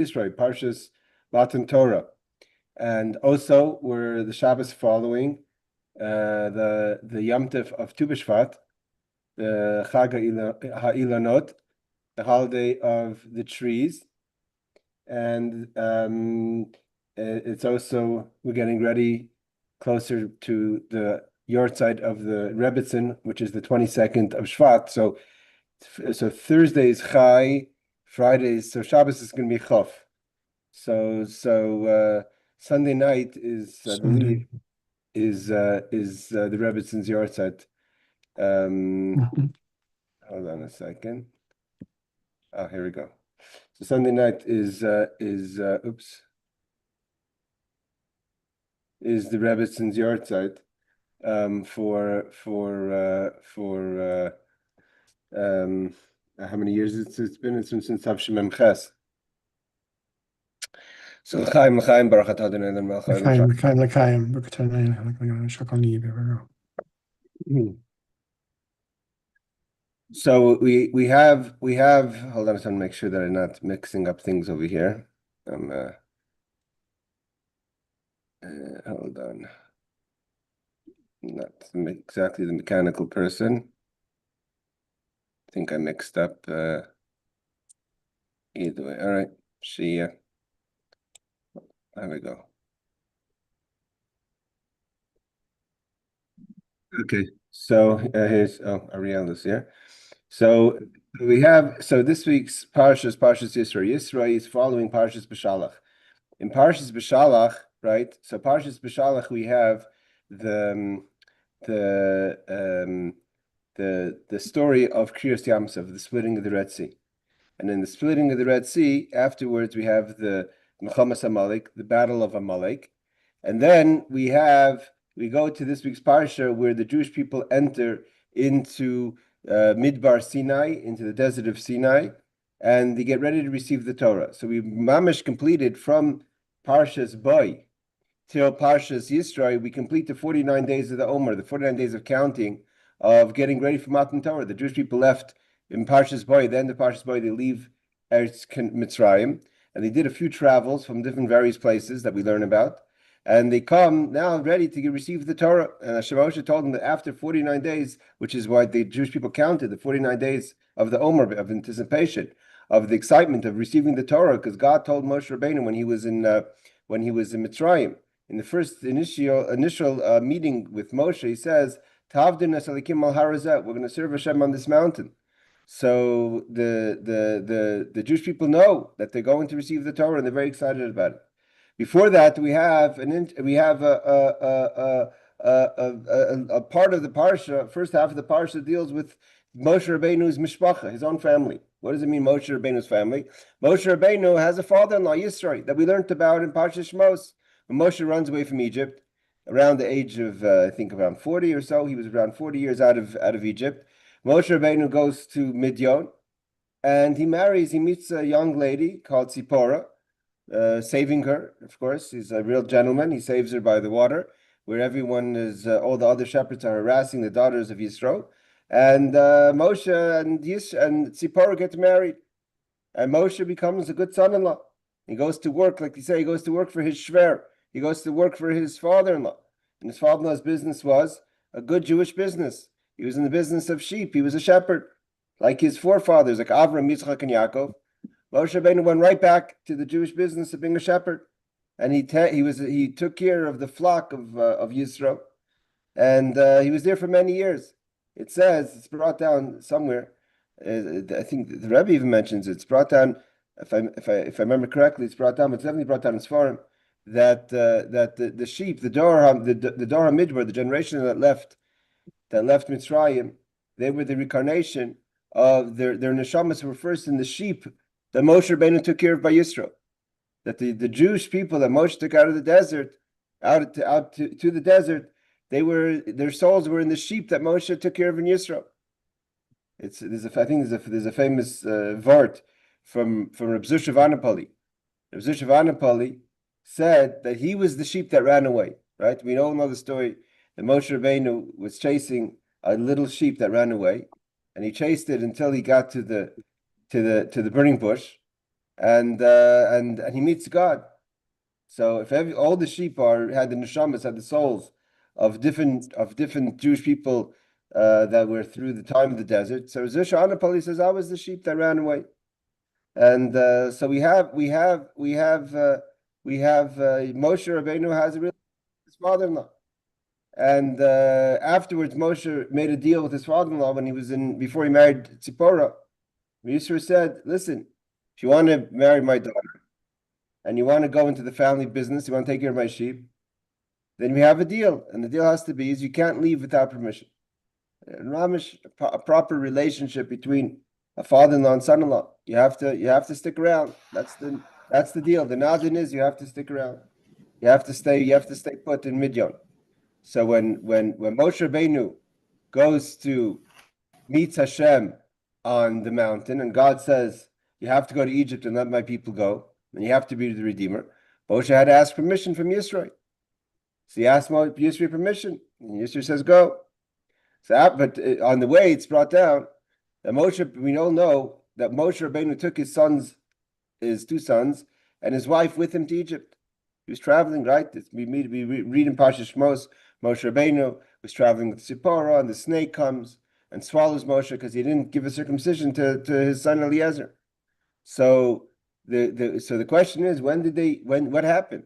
Yisro, Parshas Matan Torah, and also we're the Shabbos following the Yom Tov of Tu B'Shvat, the Chag HaIlanot, the holiday of the trees, and it's also we're getting ready closer to the Yortzeit of the Rebbitzin, which is the 22nd of Shvat. So Thursday is Chai, Friday is so Shabbos is going to be Chof. So Sunday night is I believe is the Rebbitzins Yortzeit. Hold on a second. Oh, here we go. So Sunday night is the Rebbitzins Yortzeit for how many years it's been? It's been since Tavshim Ches. So L'chaim Baruch Atah Adonai L'chaim. So we have hold on a second, make sure that I'm not mixing up things over here. Hold on. Not exactly the mechanical person. I think I mixed up either way. All right. There we go. Okay. So here's Ariel is here. So this week's Parshat Yisro. Yisro is following Parshat Beshalach. In Parshat Beshalach, right? So Parshat Beshalach, we have the story of Kriyas Yamsov, the splitting of the Red Sea, and in the splitting of the Red Sea, afterwards we have the Mechamas Amalek, the battle of Amalek, and then we go to this week's Parsha where the Jewish people enter into Midbar Sinai, into the desert of Sinai, and they get ready to receive the Torah. So we mamish completed from Parshas Boy till Parshas Yisro. We complete the 49 days of the Omer, the 49 days of counting, of getting ready for Matan Torah. The Jewish people left in Parshas Boy, the end of Parshas Boy, they leave Eretz Mitzrayim, and they did a few travels from different various places that we learn about. And they come now ready to receive the Torah. And Hashem Moshe told them that after 49 days, which is why the Jewish people counted the 49 days of the Omer, of anticipation, of the excitement of receiving the Torah, because God told Moshe Rabbeinu when he was in Mitzrayim, in the first initial meeting with Moshe, he says, "Tavdin asalikim al harazet." We're going to serve Hashem on this mountain. So the Jewish people know that they're going to receive the Torah, and they're very excited about it. Before that, we have a part of the parsha. First half of the parsha deals with Moshe Rabbeinu's mishpacha, his own family. What does it mean, Moshe Rabbeinu's family? Moshe Rabbeinu has a father-in-law, Yisro, that we learned about in Parshat Shmos. When Moshe runs away from Egypt, around the age of I think around 40 or so, he was around 40 years out of Egypt. Moshe Rabbeinu goes to Midyan, and he meets a young lady called Tzipporah. Saving her, of course. He's a real gentleman. He saves her by the water, where everyone is, all the other shepherds are harassing the daughters of Yisro. And Moshe and Tzipporah get married. And Moshe becomes a good son-in-law. He goes to work, like you say, he goes to work for his shver. He goes to work for his father-in-law. And his father-in-law's business was a good Jewish business. He was in the business of sheep. He was a shepherd, like his forefathers, like Avram, Yitzchak, and Yaakov. Moshe Rabbeinu went right back to the Jewish business of being a shepherd, and he took care of the flock of Yisro, and he was there for many years. It says it's brought down somewhere. I think the Rebbe even mentions it. It's brought down, if I remember correctly, it's brought down. But it's definitely brought down in Sfarim that the sheep, the Dor HaMidbar, the generation that left Mitzrayim, they were the reincarnation of their neshamas were first in the sheep that Moshe Rabbeinu took care of by Yisro. That the Jewish people that Moshe took out of the desert, out to the desert, their souls were in the sheep that Moshe took care of in Yisro. There's a famous vart from Reb Zusha Vanapali. Reb Zusha Vanapali said that he was the sheep that ran away. Right? We all know the story that Moshe Rabbeinu was chasing a little sheep that ran away, and he chased it until he got to the burning bush, and he meets God. So if all the sheep had the neshamas, had the souls of different Jewish people that were through the time of the desert. So Zusha Anapoli says, I was the sheep that ran away. And so we have Moshe Rabbeinu has a real his father-in-law. And afterwards, Moshe made a deal with his father-in-law when he was before he married Tzipporah. Yisro said, listen, if you want to marry my daughter and you want to go into the family business, you want to take care of my sheep, then we have a deal. And the deal has to be is you can't leave without permission. And Ramish, a proper relationship between a father-in-law and son-in-law. You have to stick around. That's the deal. The nadin is you have to stick around. You have to stay put in Midyan. So when Moshe Rabbeinu goes to meet Hashem on the mountain, and God says, you have to go to Egypt and let my people go, and you have to be the Redeemer, Moshe had to ask permission from Yisro. So he asked Yisro permission, and Yisro says, go. So, but on the way, it's brought down that we all know that Moshe Rabbeinu took his two sons, and his wife with him to Egypt. He was traveling, right? We read in Parsha Shmos, Moshe Rabbeinu was traveling with Tzipporah, and the snake comes and swallows Moshe because he didn't give a circumcision to his son Eliezer. So the question is, what happened?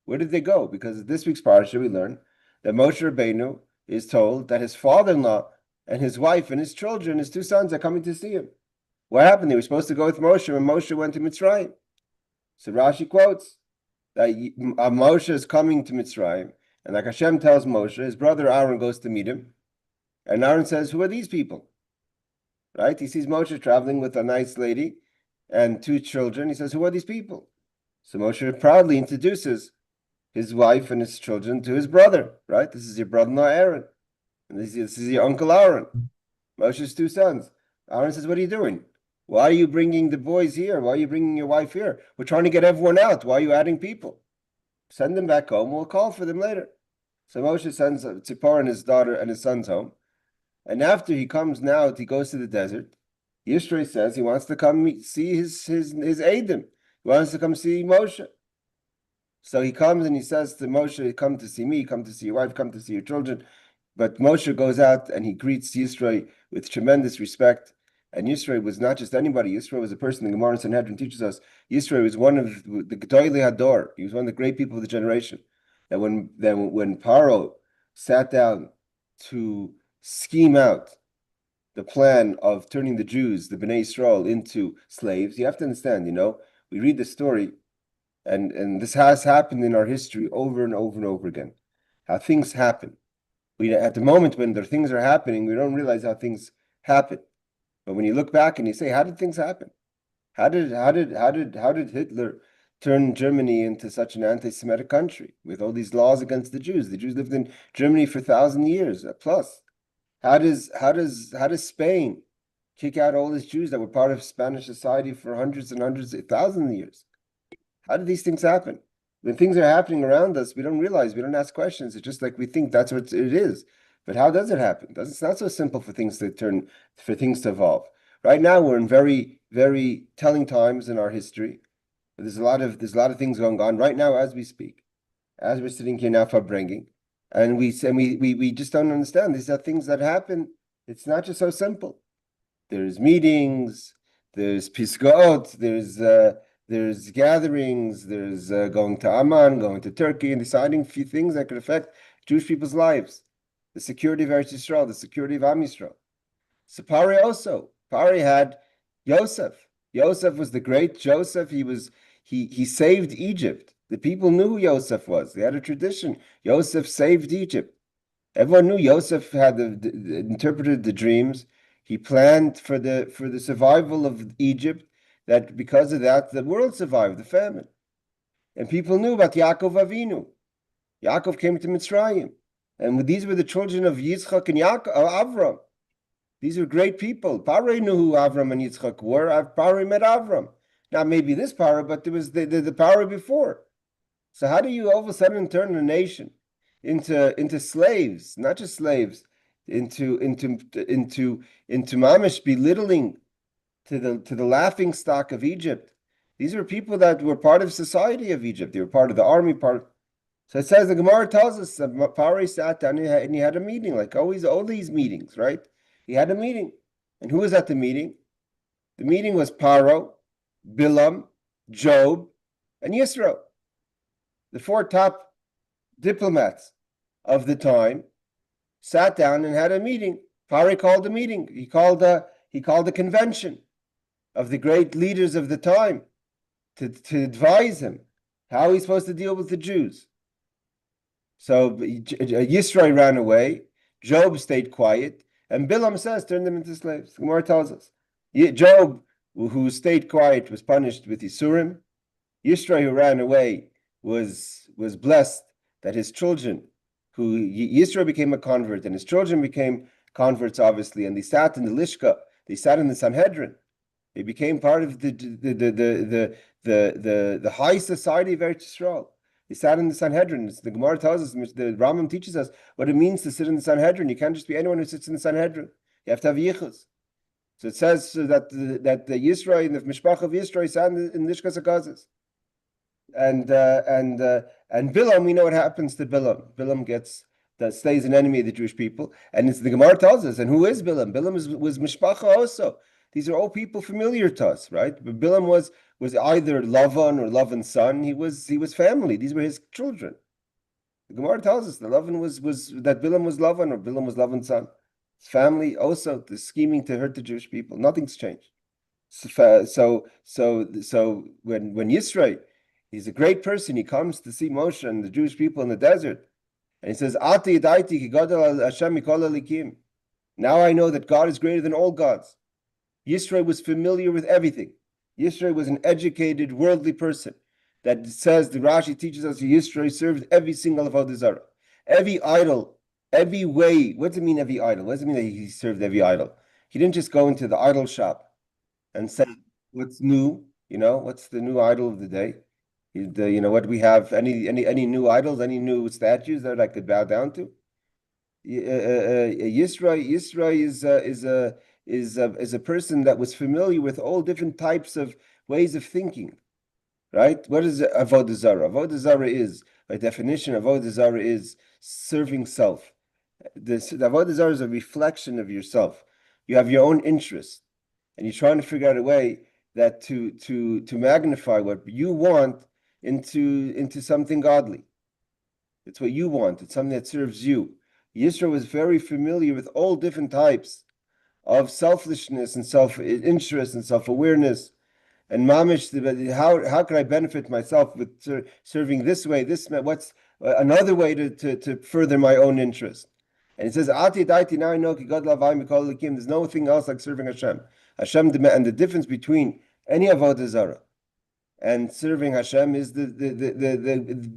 Where did they go? Because this week's Parsha we learn that Moshe Rabbeinu is told that his father-in-law and his wife and his children, his two sons, are coming to see him. What happened? They were supposed to go with Moshe when Moshe went to Mitzrayim. So Rashi quotes that Moshe is coming to Mitzrayim, and like Hashem tells Moshe, his brother Aaron goes to meet him, and Aaron says, who are these people? Right? He sees Moshe traveling with a nice lady and two children. He says, who are these people? So Moshe proudly introduces his wife and his children to his brother, right? This is your brother-in-law Aaron, and this is your uncle Aaron, Moshe's two sons. Aaron says, what are you doing? Why are you bringing the boys here? Why are you bringing your wife here? We're trying to get everyone out. Why are you adding people? Send them back home. We'll call for them later. So Moshe sends Tzipporah and his daughter and his sons home. And after he comes now, he goes to the desert. Yisro says he wants to come see his Eidim. He wants to come see Moshe. So he comes and he says to Moshe, come to see me, come to see your wife, come to see your children. But Moshe goes out and he greets Yisro with tremendous respect. And Yisro was not just anybody. Yisro was a person the Gemara in Sanhedrin teaches us. Yisro was one of the Gedolei Hador. He was one of the great people of the generation. That when Paro sat down to scheme out the plan of turning the Jews, the Bnei Yisrael, into slaves, you have to understand, we read the story, and this has happened in our history over and over and over again. How things happen. At the moment when the things are happening, we don't realize how things happen. But when you look back and you say, how did things happen? How did Hitler turn Germany into such an anti-Semitic country with all these laws against the Jews? The Jews lived in Germany for 1,000 years plus. How does Spain kick out all these Jews that were part of Spanish society for hundreds and hundreds, thousands of years? How did these things happen? When things are happening around us, we don't realize, we don't ask questions. It's just like we think that's what it is. But how does it happen? It's not so simple for things to evolve. Right now, we're in very, very telling times in our history. There's a lot of things going on right now as we speak, as we're sitting here now for bringing, and we just don't understand. These are things that happen. It's not just so simple. There's meetings, there's pisgaot, there's gatherings, there's going to Amman, going to Turkey, and deciding a few things that could affect Jewish people's lives. The security of Eretz Yisrael, the security of Am Yisrael. So Pari also. Pari had Yosef. Yosef was the great Joseph. He saved Egypt. The people knew who Yosef was. They had a tradition. Yosef saved Egypt. Everyone knew Yosef had interpreted the dreams. He planned for the survival of Egypt, that because of that, the world survived the famine. And people knew about Yaakov Avinu. Yaakov came to Mitzrayim. And these were the children of Yitzchak and Avram. These were great people. Paro knew who Avram and Yitzchak were. Paro met Avram. Not maybe this Paro, but there was the Paro before. So how do you all of a sudden turn a nation into slaves? Not just slaves, into mamish belittling to the laughing stock of Egypt, These were people that were part of society of Egypt. They were part of the army, part. So it says the Gemara tells us that Paro sat down and he had a meeting, like always, all these meetings, right? He had a meeting. And who was at the meeting? The meeting was Paro, Bilam, Job, and Yisro. The four top diplomats of the time sat down and had a meeting. Paro called a meeting. He called a convention of the great leaders of the time to advise him how he's supposed to deal with the Jews. So Yisro ran away, Job stayed quiet, and Bilam says, turn them into slaves. The Gemara tells us. Job, who stayed quiet, was punished with Yisurim. Yisro, who ran away, was blessed that his children, Yisro became a convert, and his children became converts, obviously, and they sat in the Lishka, they sat in the Sanhedrin. They became part of the high society of Eretz Yisrael. They sat in the Sanhedrin. The Gemara tells us, the Rambam teaches us what it means to sit in the Sanhedrin. You can't just be anyone who sits in the Sanhedrin. You have to have yichus. So it says that the Yisro, in the Mishpach of Yisro, sat in Lishkas HaGazes. And Bilam, we know what happens to Bilam. Bilam stays an enemy of the Jewish people. And it's the Gemara tells us, and who is Bilam? Bilam was Mishpacha also. These are all people familiar to us, right? But Bilam was either Lavan or Lavan's son. He was family. These were his children. The Gemara tells us that Bilam was Lavan, or Bilam was Lavan's son. His family also, the scheming to hurt the Jewish people. Nothing's changed. So when Yisro, he's a great person, he comes to see Moshe and the Jewish people in the desert, and he says, now I know that God is greater than all gods. Yisro was familiar with everything. Yisro was an educated, worldly person. That says, the Rashi teaches us, Yisro served every single avodah zarah, every idol, every way. What does it mean, every idol? What does it mean that he served every idol? He didn't just go into the idol shop and say, what's new? What's the new idol of the day? What we have? Any new idols? Any new statues that I could bow down to? Yisro is a person that was familiar with all different types of ways of thinking, right? What is avodah zarah? Avodah zarah is, by definition, avodah zarah is serving self. The avodah zarah is a reflection of yourself. You have your own interests, and you're trying to figure out a way that to magnify what you want into something godly. It's what you want. It's something that serves you. Yisro was very familiar with all different types of selfishness and self-interest and self-awareness, and mamish. How can I benefit myself with serving this way? What's another way to further my own interest? And it says, "Ati daiti." Now I know there's no thing else like serving Hashem. And the difference between any avodah zarah and serving Hashem is the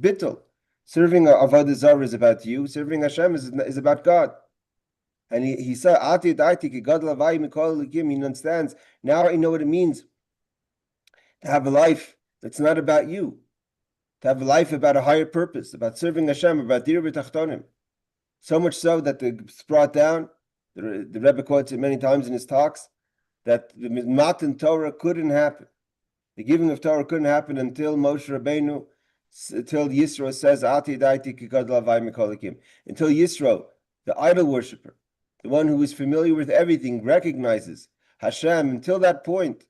bittul. Serving avodah zarah is about you. Serving Hashem is about God. And he said, he understands. Now I know what it means to have a life that's not about you, to have a life about a higher purpose, about serving Hashem, about dir b'tachtonim. So much so that it's brought down, the Rebbe quotes it many times in his talks, that the Matan Torah couldn't happen. The giving of Torah couldn't happen until Moshe Rabbeinu, until Yisro says, until Yisro, the idol worshiper, the one who is familiar with everything, recognizes Hashem. Until that point,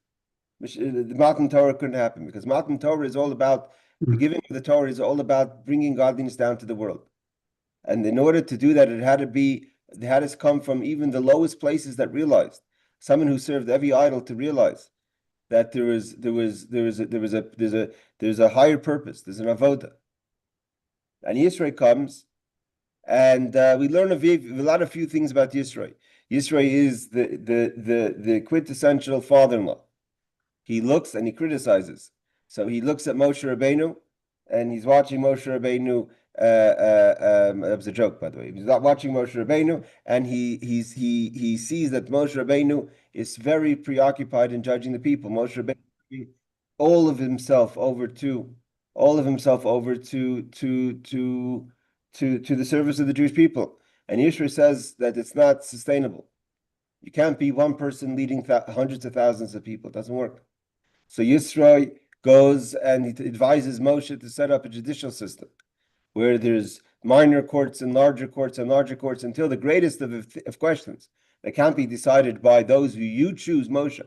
the Matan Torah couldn't happen, because Matan Torah is all about, the giving of the Torah is all about bringing godliness down to the world. And in order to do that, it had to come from even the lowest places that realized, someone who served every idol to realize that there's a higher purpose, there's an avoda. And Yisro comes, and we learn a lot of few things about Yisro. Yisro is the quintessential father-in-law. He looks and he criticizes. So he looks at Moshe Rabbeinu, and he's watching Moshe Rabbeinu. That was a joke, by the way. He's not watching Moshe Rabbeinu, and he sees that Moshe Rabbeinu is very preoccupied in judging the people. Moshe Rabbeinu giving all of himself over to the service of the Jewish people. And Yisro says that it's not sustainable. You can't be one person leading hundreds of thousands of people. It doesn't work. So Yisro goes and he advises Moshe to set up a judicial system where there's minor courts and larger courts and larger courts until the greatest of questions that can't be decided by those who you choose, Moshe.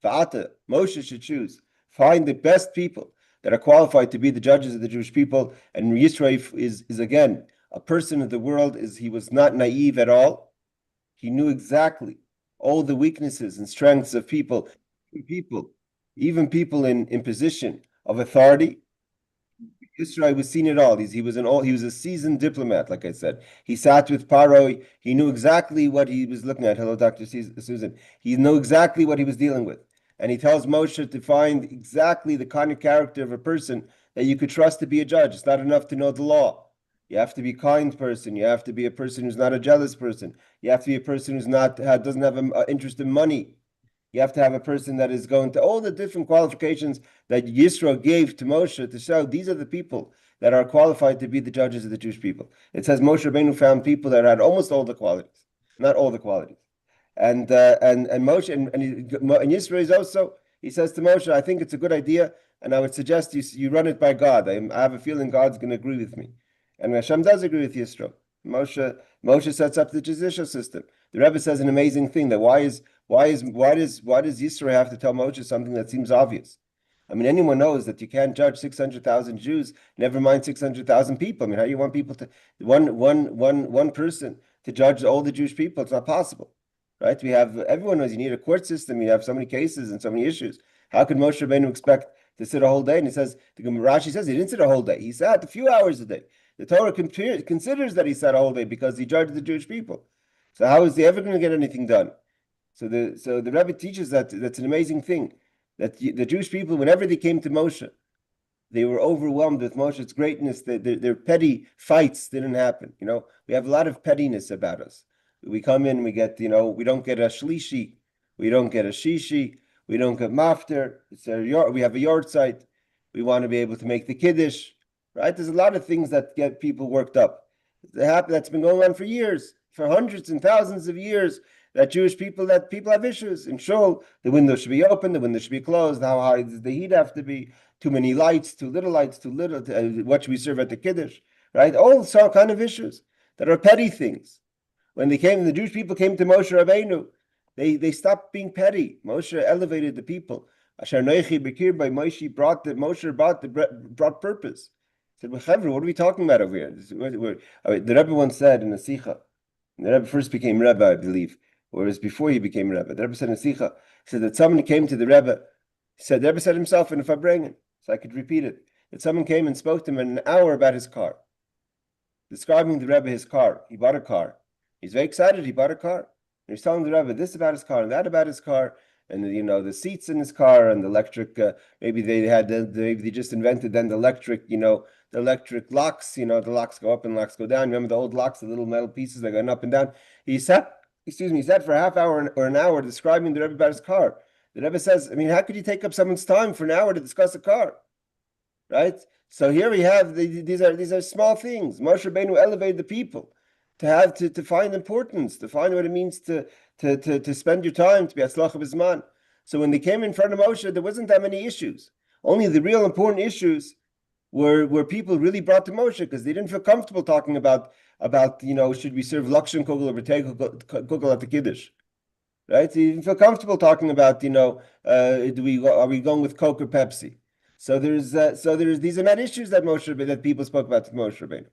Va'ata, Moshe should choose. Find the best people that are qualified to be the judges of the Jewish people. And Yisro is again a person of the world. He was not naive at all. He knew exactly all the weaknesses and strengths of people, even people in position of authority. Yisro was seen it all. He was a seasoned diplomat, like I said. He sat with Paro. He knew exactly what he was looking at. Hello, Dr. Susan. He knew exactly what he was dealing with. And he tells Moshe to find exactly the kind of character of a person that you could trust to be a judge. It's not enough to know the law. You have to be a kind person. You have to be a person who's not a jealous person. You have to be a person who's doesn't have an interest in money. You have to have a person that is going to all the different qualifications that Yisro gave to Moshe to show these are the people that are qualified to be the judges of the Jewish people. It says Moshe Rabbeinu found people that had almost all the qualities, not all the qualities. And Moshe and Yisro is also, he says to Moshe, I think it's a good idea, and I would suggest you run it by God. I have a feeling God's going to agree with me. And Hashem does agree with Yisro. Moshe sets up the judicial system. The Rebbe says an amazing thing, that why does Yisro have to tell Moshe something that seems obvious? I mean, anyone knows that you can't judge 600,000 Jews, never mind 600,000 people. I mean, how do you want people to one person to judge all the Jewish people? It's not possible, right? Everyone knows you need a court system. You have so many cases and so many issues. How could Moshe Rabbeinu expect to sit a whole day? And he says, Rashi says he didn't sit a whole day. He sat a few hours a day. The Torah considers that he sat a whole day because he judged the Jewish people. So how is he ever going to get anything done? So the Rebbe teaches that's an amazing thing, that the Jewish people, whenever they came to Moshe, they were overwhelmed with Moshe's greatness. Their petty fights didn't happen. We have a lot of pettiness about us. We come in, we get, we don't get a shlishi, we don't get a shishi, we don't get mafter. We have a yard site. We want to be able to make the kiddush, right? There's a lot of things that get people worked up. That's been going on for years, for hundreds and thousands of years. That people have issues. In shul, the window should be open, the window should be closed. How high does the heat have to be? Too many lights, too little lights, too little. What should we serve at the kiddush? Right? All some kind of issues that are petty things. When the Jewish people came to Moshe Rabbeinu, they stopped being petty. Moshe elevated the people. Asher Noichi Bekir by Moshe brought purpose. He said, well, what are we talking about over here? The Rebbe once said in a Sikha, the Rebbe first became Rebbe, I believe, whereas before he became Rebbe, the Rebbe said in Sikha, he said that someone came to the Rebbe, the Rebbe said himself in a Fabrengen, so I could repeat it, that someone came and spoke to him in an hour about his car, describing the Rebbe his car. He bought a car. He's very excited, he bought a car. And he's telling the Rebbe this about his car and that about his car, and the seats in his car and the electric, maybe they just invented then the electric, the electric locks, the locks go up and locks go down. Remember the old locks, the little metal pieces that go up and down. He sat for a half hour or an hour describing the Rebbe about his car. The Rebbe says, I mean, how could you take up someone's time for an hour to discuss a car? Right? So here we have, these are small things. Moshe Rabbeinu elevated the people to find importance, to find what it means to spend your time, to be atzlach b'zman. So when they came in front of Moshe, there wasn't that many issues. Only the real important issues were people really brought to Moshe because they didn't feel comfortable talking about should we serve lakshan kugel or kugel at the kiddush, right? So you didn't feel comfortable talking about are we going with Coke or Pepsi? So these are not issues that people spoke about to Moshe Rabbeinu.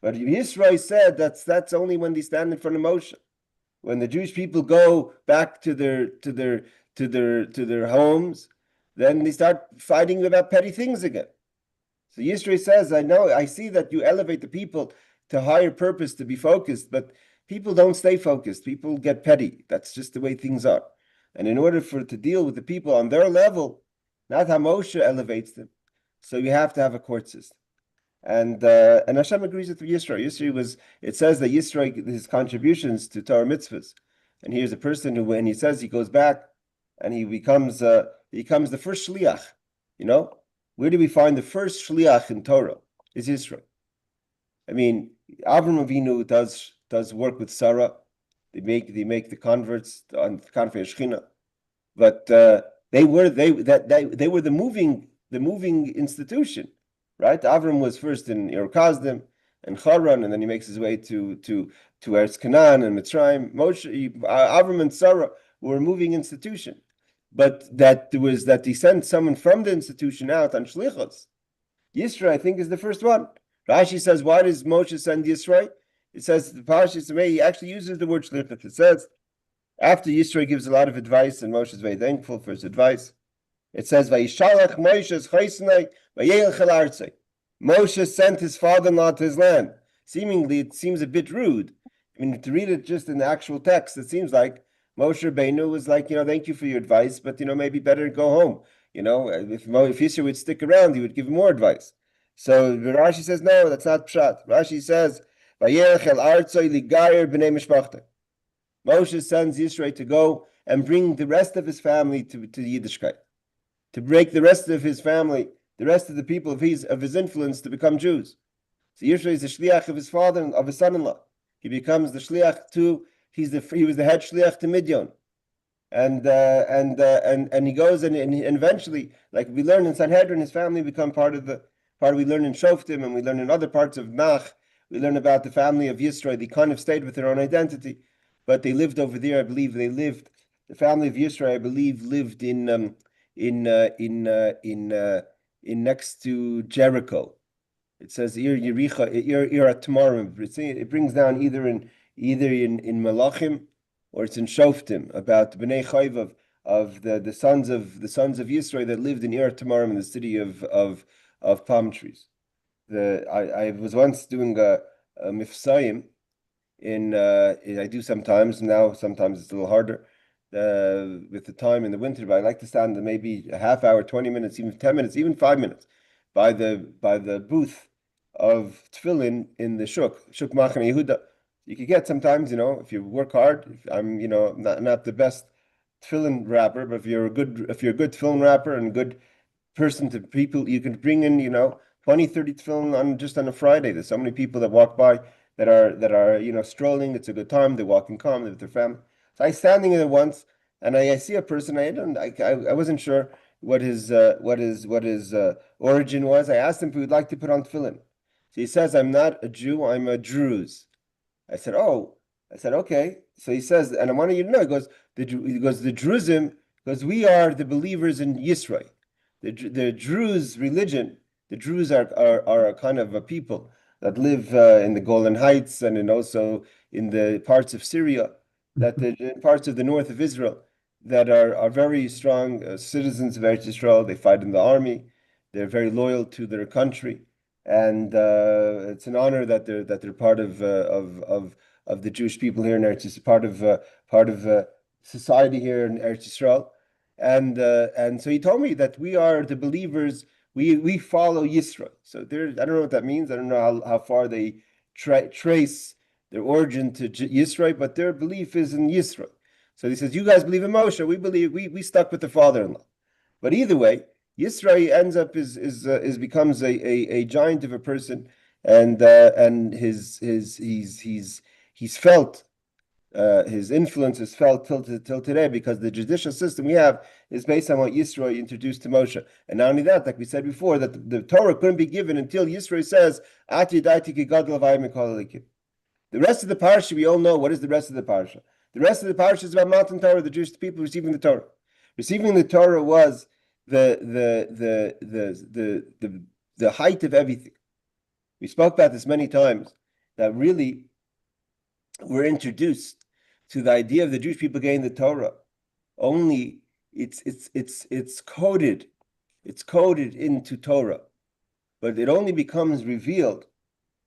But Yisro said that's only when they stand in front of Moshe. When the Jewish people go back to their homes, then they start fighting about petty things again. So Yisro says, I see that you elevate the people to higher purpose, to be focused, but people don't stay focused. People get petty. That's just the way things are. And in order to deal with the people on their level, not how Moshe elevates them, so you have to have a court system. And Hashem agrees with Yisro. It says that Yisro, his contributions to Torah mitzvahs, and here's a person who, when he says he goes back and he becomes the first shliach. Where do we find the first shliach in Torah? Is Yisro. I mean, Avram Avinu does work with Sarah. They make the converts on Kanfei Shechina, but they were the moving the moving institution, right? Avram was first in Ur Kasdim and Haran, and then he makes his way to Eretz Canaan and Mitzrayim. Avram and Sarah were a moving institution, but that he sent someone from the institution out on shlichus. Yisro, I think, is the first one. Rashi says, why does Moshe send Yisro? It says the Parsha he actually uses the word shlichus. It says after Yisro gives a lot of advice, and Moshe is very thankful for his advice. It says, "Vayishalach Moshe chaysnei vayelech el artzei." Moshe sent his father-in-law to his land. Seemingly, it seems a bit rude. I mean, to read it just in the actual text, it seems like Moshe Rabbeinu was like, thank you for your advice, but maybe better go home. If Yisro would stick around, he would give more advice. So Rashi says, no, that's not pshat. Rashi says, "Vayelech el artzei ligayer b'nei mishpachta." Moshe sends Yisro to go and bring the rest of his family to Yiddishkeit, to break the rest of his family, the rest of the people of his influence to become Jews. So Yisro is the shliach of his father, of his son-in-law. He becomes the shliach he was the head shliach to Minyan. And he goes and eventually, like we learn in Sanhedrin, his family become part of we learn in Shoftim, and we learn in other parts of Nach, we learn about the family of Yisro. They kind of stayed with their own identity, but they lived over there. I believe the family of Yisro, I believe, lived in next to Jericho. It says Ir Atmarim. It brings down either in Malachim or it's in Shoftim about Bnei Chayv of the sons of Yisro that lived in Ir Atmarim, in the city of palm trees. I was once doing a mifsayim I do sometimes. Now sometimes it's a little harder with the time in the winter, but I like to stand maybe a half hour, 20 minutes, even 10 minutes, even 5 minutes by the booth of tefillin in the shuk Machane Yehuda. You could get sometimes, if you work hard. I'm, not the best tefillin wrapper, but if you're a good tefillin wrapper and a good person to people, you can bring in, 20, 30 tefillin just on a Friday. There's so many people that walk by that are strolling. It's a good time. They're walking calmly with their family. So I was standing there once, and I see a person. I wasn't sure what his origin was. I asked him if he would like to put on tefillin. So he says, "I'm not a Jew. I'm a Druze." I said, "Oh." I said, "Okay." So he says, and I wanted you to know. He goes, the Druzim, because we are the believers in Yisro. The Druze religion. The Druze are a kind of a people that live in the Golan Heights and also in the parts of Syria, the parts of the north of Israel, that are very strong citizens of Eretz Yisrael. They fight in the army. They're very loyal to their country, and it's an honor that they're part of the Jewish people here in Eretz Yisrael, part of society here in Eretz Yisrael, and so he told me that we are the believers. We follow Yisro. So I don't know what that means. I don't know how far they trace their origin to Yisro, but their belief is in Yisro. So he says, you guys believe in Moshe. We believe we stuck with the father-in-law. But either way, Yisro ends up becomes a giant of a person, and he's felt. His influence is felt till today, because the judicial system we have is based on what Yisro introduced to Moshe. And not only that, like we said before, that the Torah couldn't be given until Yisro says, "Ati daiti ki gadol avayim mikol elikim." The rest of the parsha, we all know what is the rest of the parsha. The rest of the parsha is about Mountain Torah, the Jewish people receiving the Torah. Receiving the Torah was the height of everything. We spoke about this many times, that really we're introduced to the idea of the Jewish people getting the Torah. Only it's coded into Torah, but it only becomes revealed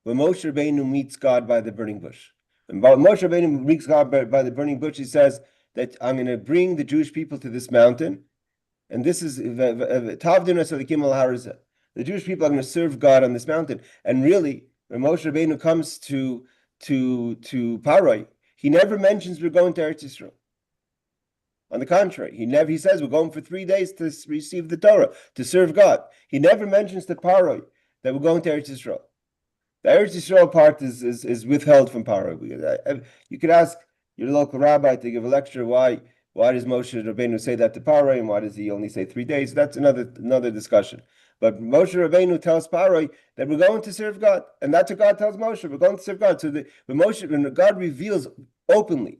when Moshe Rabbeinu meets God by the burning bush. When Moshe Rabbeinu meets God by the burning bush, he says that I'm going to bring the Jewish people to this mountain, and this is Tavdin Asalikim al Harazah. The Jewish people are going to serve God on this mountain. And really, when Moshe Rabbeinu comes to Paroi, he never mentions we're going to Eretz Yisro. On the contrary, he says we're going for 3 days to receive the Torah, to serve God. He never mentions to Paroi that we're going to Eretz Yisro. The Eretz Yisrael part is withheld from Paroi. You could ask your local rabbi to give a lecture why Why does Moshe Rabbeinu say that to Paro, and why does he only say 3 days? That's another discussion. But Moshe Rabbeinu tells Paro that we're going to serve God, and that's what God tells Moshe. We're going to serve God. So when God reveals openly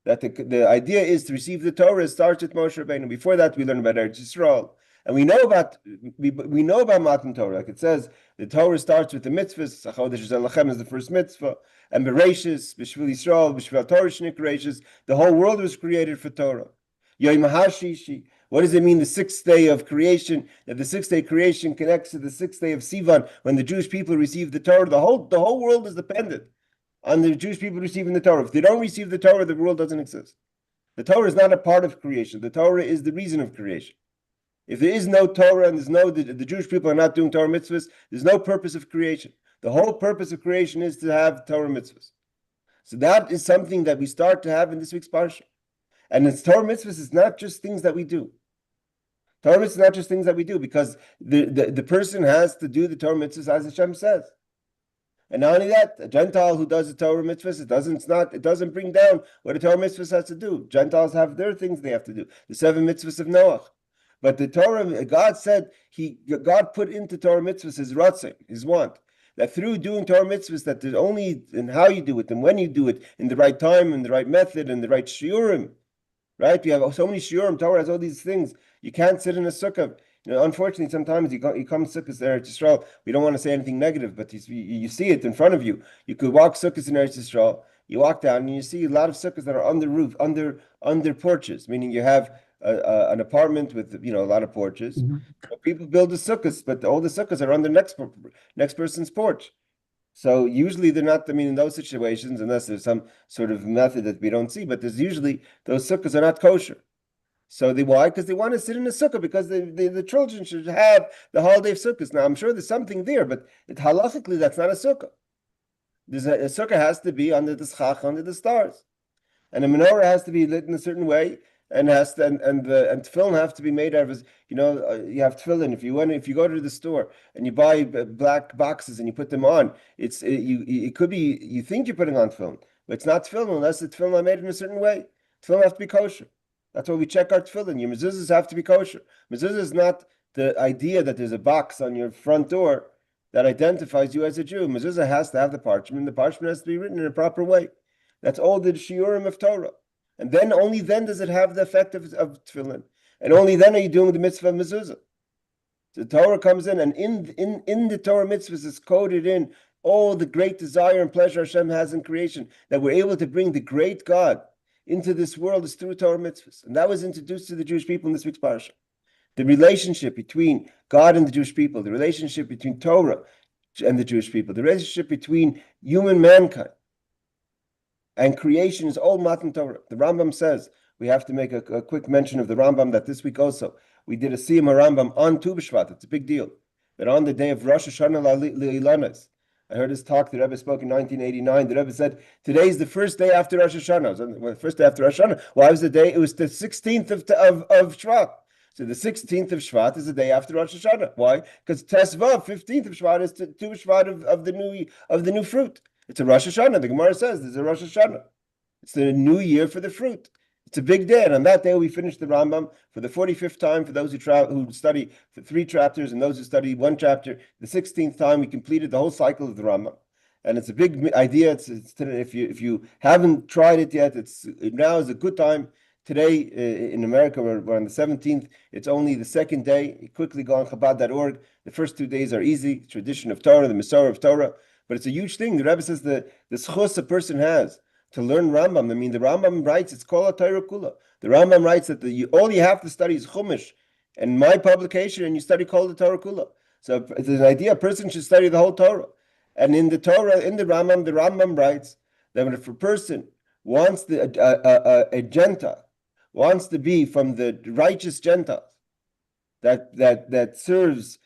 that the idea is to receive the Torah, it starts with Moshe Rabbeinu. Before that, we learn about Eretz Yisrael. And we know about Matan Torah. Like it says, the Torah starts with the mitzvahs. Chodesh Lachem is the first mitzvah, and Bereishis, B'Shvil Yisrael, B'Shvil Torah Shnik Reishis. The whole world was created for Torah. Yom HaShishi. What does it mean? The 6th day of creation. That the 6th day creation connects to the 6th day of Sivan, when the Jewish people receive the Torah. The whole world is dependent on the Jewish people receiving the Torah. If they don't receive the Torah, the world doesn't exist. The Torah is not a part of creation. The Torah is the reason of creation. If there is no Torah and the Jewish people are not doing Torah mitzvahs, there's no purpose of creation. The whole purpose of creation is to have Torah mitzvahs. So that is something that we start to have in this week's Parsha. And it's Torah mitzvahs is not just things that we do. Torah mitzvahs is not just things that we do, because the person has to do the Torah mitzvahs as Hashem says. And not only that, a Gentile who does the Torah mitzvahs, it doesn't bring down what a Torah mitzvahs has to do. Gentiles have their things they have to do. The 7 mitzvahs of Noach. But the Torah, God said, God put into Torah mitzvahs his ratzon, his want. That through doing Torah mitzvahs, that there's only in how you do it and when you do it, in the right time, in the right method, in the right shiurim. Right? We have so many shiurim. Torah has all these things. You can't sit in a sukkah. Unfortunately, sometimes you come sukkahs there at Yisrael. We don't want to say anything negative, but you see it in front of you. You could walk sukkahs in Eretz Yisrael. You walk down and you see a lot of sukkahs that are on the roof, under porches, meaning you have an apartment with a lot of porches. Mm-hmm. People build the sukkahs, but all the sukkahs are on the next person's porch. So usually they're not. In those situations, unless there's some sort of method that we don't see, but there's usually those sukkahs are not kosher. So why? Because they want to sit in a sukkah, because the children should have the holiday of sukkahs. Now I'm sure there's something there, but halachically that's not a sukkah. A sukkah has to be under the schach, under the stars, and a menorah has to be lit in a certain way. And tefillin have to be made out of, you have tefillin. If you go to the store and you buy black boxes and you put them on, it could be, you think you're putting on tefillin, but it's not tefillin unless the tefillin are made in a certain way. Tefillin have to be kosher. That's why we check our tefillin. Your mezuzahs have to be kosher. Mezuzah is not the idea that there's a box on your front door that identifies you as a Jew. Mezuzah has to have the parchment. The parchment has to be written in a proper way. That's all the shiurim of Torah. And then only then does it have the effect of tefillin. And only then are you doing the mitzvah of mezuzah. The Torah comes in, and in the Torah mitzvahs is coded in all the great desire and pleasure Hashem has in creation, that we're able to bring the great God into this world is through Torah mitzvahs. And that was introduced to the Jewish people in this week's Parsha. The relationship between God and the Jewish people, the relationship between Torah and the Jewish people, the relationship between human mankind and creation is all Matan Torah. The Rambam says, we have to make a quick mention of the Rambam, that this week also, we did a Siyum Rambam on Tu B'Shvat. It's a big deal. But on the day of Rosh Hashanah Le'ilanas, I heard his talk, the Rebbe spoke in 1989. The Rebbe said, today is the first day after Rosh Hashanah. The first day after Rosh Hashanah. Why was the day? It was the 16th of Shvat. So the 16th of Shvat is the day after Rosh Hashanah. Why? Because Tesvav, 15th of Shvat, is Tu B'Shvat of the new fruit. It's a Rosh Hashanah. The Gemara says there's a Rosh Hashanah. It's the new year for the fruit. It's a big day. And on that day, we finished the Rambam for the 45th time for those who study for 3 chapters and those who study 1 chapter. The 16th time, we completed the whole cycle of the Rambam. And it's a big idea. If you haven't tried it yet, now is a good time. Today in America, we're on the 17th. It's only the 2nd day. You quickly go on Chabad.org. The first 2 days are easy. Tradition of Torah, the Masorah of Torah. But it's a huge thing. The Rebbe says the schus a person has to learn Rambam. The Rambam writes, it's called a Torah Kula. The Rambam writes that all you have to study is Chumash and my publication, and you study called the Torah Kula. So it's an idea, a person should study the whole Torah. And in the Torah, in the Rambam writes that if a person wants a Gentile, wants to be from the righteous Gentiles that serves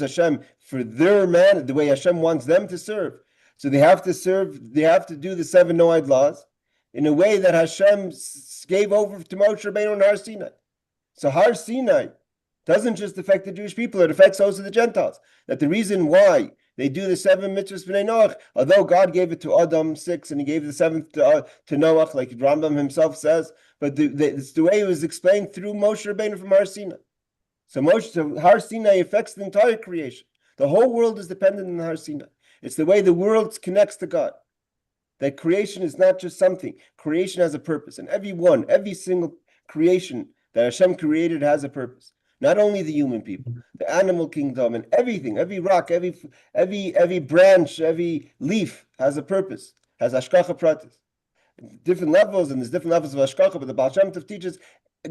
Hashem for their man, the way Hashem wants them to serve. So they have to do the 7 Noahide laws in a way that Hashem gave over to Moshe Rabbeinu on Har Sinai. So Har Sinai doesn't just affect the Jewish people, it affects also the Gentiles. That the reason why They do the 7 mitzvahs b'nei Noach, although God gave it to Adam 6 and he gave the 7th to Noach, like Rambam himself says, but it's the way it was explained through Moshe Rabbeinu from Har Sinai. So Har Sinai affects the entire creation. The whole world is dependent on Har Sinai. It's the way the world connects to God. That creation is not just something. Creation has a purpose. And every single creation that Hashem created has a purpose. Not only the human people, the animal kingdom and everything, every rock, every branch, every leaf has a purpose, has hashkacha pratis. Different levels, and there's different levels of hashkacha, but the Baal Shem Tov teaches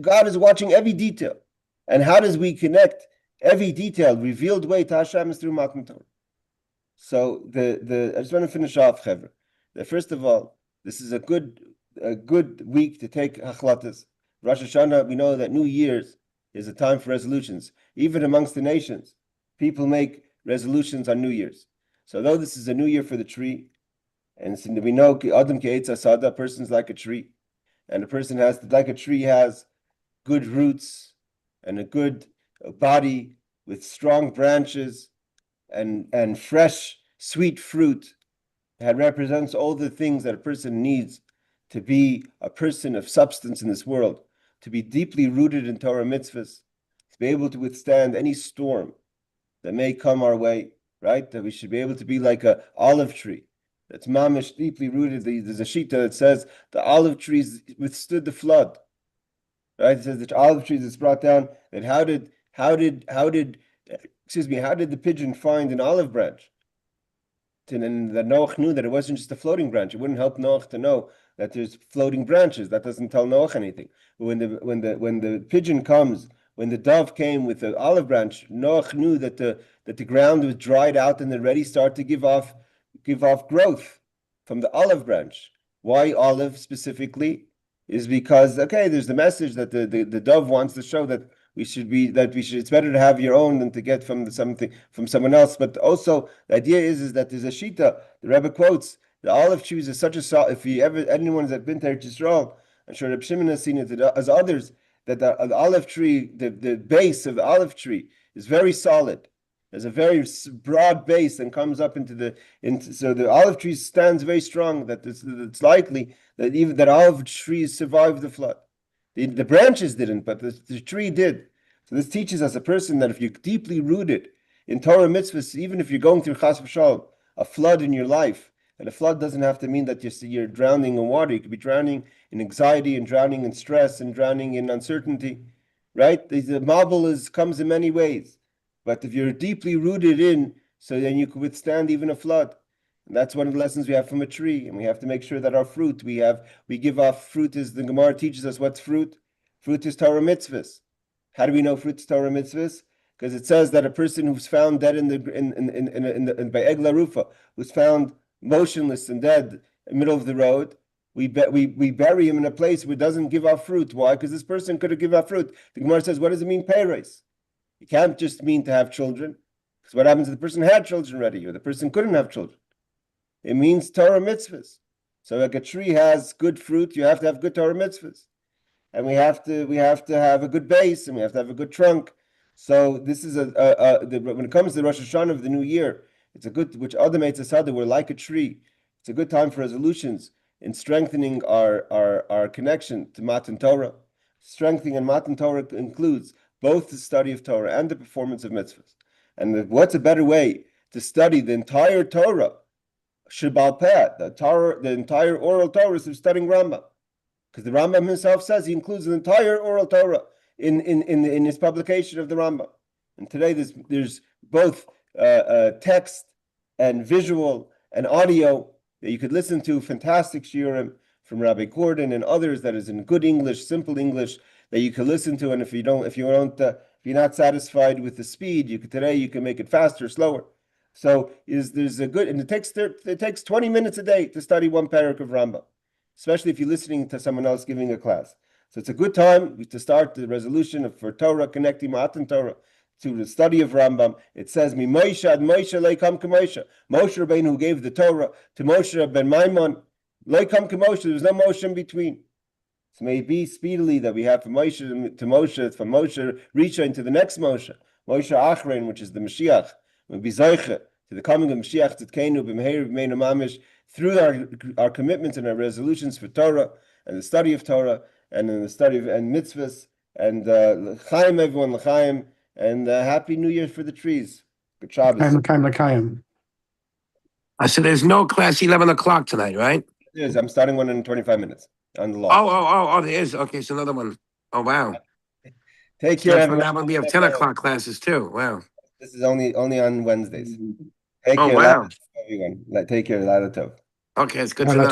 God is watching every detail. And how does we connect every detailed, revealed way to Hashem is through Matan Torah. So I just want to finish off, Chevra. First of all, this is a good week to take hachlatas. Rosh Hashanah, we know that New Year's is a time for resolutions. Even amongst the nations, people make resolutions on New Year's. So though this is a new year for the tree, and we know Adam Ke'etz Asada, a person's like a tree, and a person has, like a tree has good roots and a good body with strong branches and fresh, sweet fruit that represents all the things that a person needs to be a person of substance in this world, to be deeply rooted in Torah mitzvahs, to be able to withstand any storm that may come our way, right? That we should be able to be like an olive tree that's mamish, deeply rooted. There's a shita that says the olive trees withstood the flood, right? It says the olive trees is brought down. That how did the pigeon find an olive branch? And that Noach knew that it wasn't just a floating branch. It wouldn't help Noach to know that there's floating branches. That doesn't tell Noach anything. But when the pigeon comes, when the dove came with the olive branch, Noach knew that the ground was dried out and already started to give off growth from the olive branch. Why olive specifically? Is because there's the message that the dove wants to show that it's better to have your own than to get from someone else. But also the idea is that there's a shita. The Rebbe quotes the olive trees is such a, if anyone has been to Yisro, I'm sure Reb Shimon has seen it as others, that the olive tree, the base of the olive tree is very solid. There's a very broad base and comes up so the olive tree stands very strong. That it's likely that even that olive trees survived the flood. The branches didn't, but the tree did. So this teaches us a person that if you're deeply rooted in Torah mitzvahs, even if you're going through chas v'shalom, a flood in your life, and a flood doesn't have to mean that you're drowning in water. You could be drowning in anxiety and drowning in stress and drowning in uncertainty, right? The marble comes in many ways. But if you're deeply rooted in, so then you can withstand even a flood. And that's one of the lessons we have from a tree. And we have to make sure that our fruit, we give off fruit, as the Gemara teaches us what's fruit. Fruit is Torah mitzvahs. How do we know fruit is Torah mitzvahs? Because it says that a person who's found dead by Egla Rufa, who's found motionless and dead in the middle of the road, we bury him in a place where it doesn't give off fruit. Why? Because this person could have given off fruit. The Gemara says, what does it mean, peiros? It can't just mean to have children. Because what happens if the person had children already, or the person couldn't have children? It means Torah mitzvahs. So like a tree has good fruit, you have to have good Torah mitzvahs. And we have to have a good base, and we have to have a good trunk. So this is when it comes to the Rosh Hashanah of the new year, it's a good, which Adam Eitz Asada, we're like a tree. It's a good time for resolutions in strengthening our connection to Matan Torah. Strengthening in Matan Torah includes both the study of Torah and the performance of mitzvahs. And what's a better way to study the entire Torah, Shebal Peh, the entire oral Torah, is studying Rambam. Because the Rambam himself says he includes the entire oral Torah in his publication of the Rambam. And today there's both text and visual and audio that you could listen to, fantastic shiurim from Rabbi Gordon and others that is in good English, simple English, that you can listen to. And if you're not satisfied with the speed, you can make it faster, slower. So there's a good, and it takes 20 minutes a day to study one parak of Rambam, especially if you're listening to someone else giving a class. So it's a good time to start the resolution for Torah, connecting Matan Torah to the study of Rambam. It says, "Mi Moshe ad Moshe leikam k'Moshe." Moshe Rabbeinu, who gave the Torah to Moshe ben Maimon, leikam k'Moshe. There was no Moshe in between. So may it be speedily that we have from Moshe to Moshe, from Moshe Rishon to the next Moshe Achrein, which is the Mashiach. We'll be Zoiche to the coming of Mashiach Tzidkenu b'meher b'meinu mamish, through our commitments and our resolutions for Torah and the study of Torah and in the study of and mitzvahs, and l'chaim everyone, l'chaim, and happy New Year for the trees. Good Shabbos. L'chaim. So there's no class 11 o'clock tonight, right? There is. I'm starting one in 25 minutes on the law. Oh, there is. Okay, so another one. Oh, wow. Take care, everyone. That one we have 10 o'clock classes too. Wow. This is only on Wednesdays. Take Oh, care, wow. everyone. Take care, Lada Tov. Okay, it's good to know.